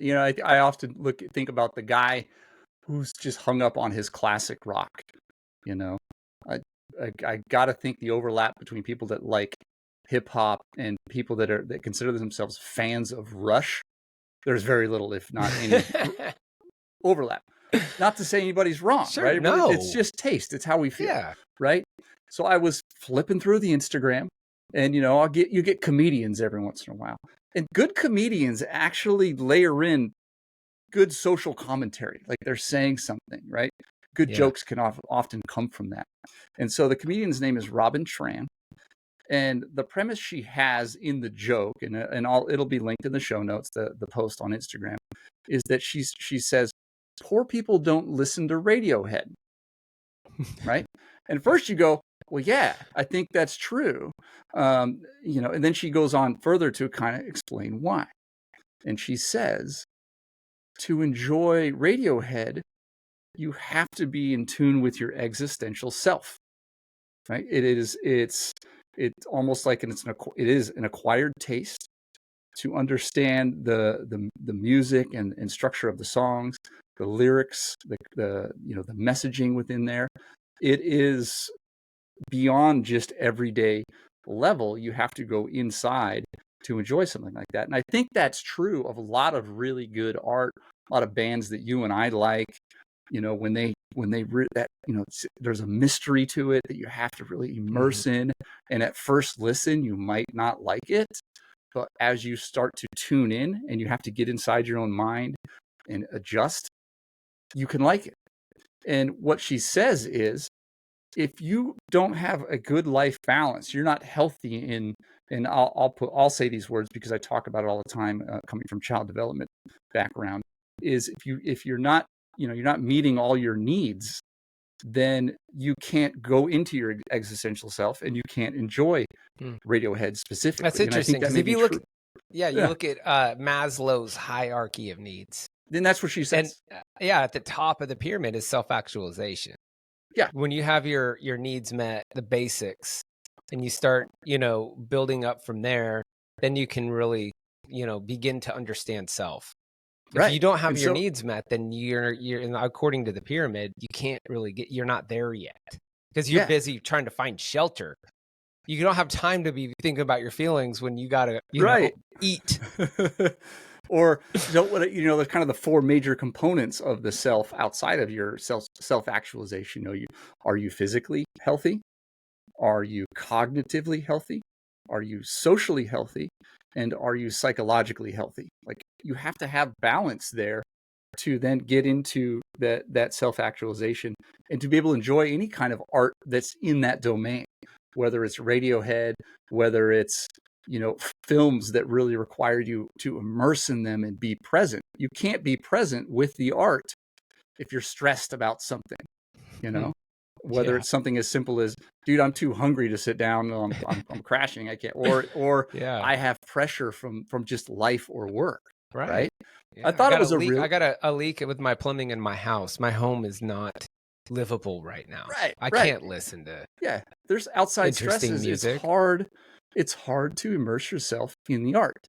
I often think about the guy who's just hung up on his classic rock. You know, I I got to think the overlap between people that like hip hop and people that consider themselves fans of Rush. There's very little, if not any, overlap. Not to say anybody's wrong, Sure, right? no. It's just taste. It's how we feel, Yeah. right? So I was flipping through the Instagram, and you get comedians every once in a while, and good comedians actually layer in good social commentary, like they're saying something, right? Good jokes can often come from that. And so the comedian's name is Robin Tran, and the premise she has in the joke, and it'll be linked in the show notes, the post on Instagram, is that she says, poor people don't listen to Radiohead, right? And first you go, well, yeah, I think that's true. And then she goes on further to kind of explain why. And she says, to enjoy Radiohead, you have to be in tune with your existential self, right? It's almost like it is an acquired taste to understand the music and structure of the songs, the lyrics, the messaging within there. It is beyond just everyday level. You have to go inside to enjoy something like that. And I think that's true of a lot of really good art, a lot of bands that you and I like, there's a mystery to it that you have to really immerse in. And at first listen, you might not like it, but as you start to tune in and you have to get inside your own mind and adjust, you can like it. And what she says is, if you don't have a good life balance, you're not healthy and I'll say these words because I talk about it all the time, coming from child development background, is if you're not, you're not meeting all your needs, then you can't go into your existential self and you can't enjoy Radiohead specifically. That's interesting, because if you look, you look at Maslow's hierarchy of needs, then that's what she says. And at the top of the pyramid is self-actualization. Yeah. When you have your needs met, the basics, and you start, building up from there, then you can really, begin to understand self. If you don't have your needs met, then you're according to the pyramid, you can't really you're not there yet, because you're busy trying to find shelter. You don't have time to be thinking about your feelings when you gotta, eat. Or there's kind of the four major components of the self outside of your self-actualization. Are you physically healthy? Are you cognitively healthy? Are you socially healthy? And are you psychologically healthy? Like, you have to have balance there to then get into that self-actualization and to be able to enjoy any kind of art that's in that domain, whether it's Radiohead, whether it's films that really require you to immerse in them and be present. You can't be present with the art if you're stressed about something, whether it's something as simple as, dude, I'm too hungry to sit down. I'm crashing. I can't, or I have pressure from just life or work. Right. Yeah. I thought I got a leak with my plumbing in my house. My home is not livable right now. I can't listen to there's outside stresses. Music. It's hard to immerse yourself in the art.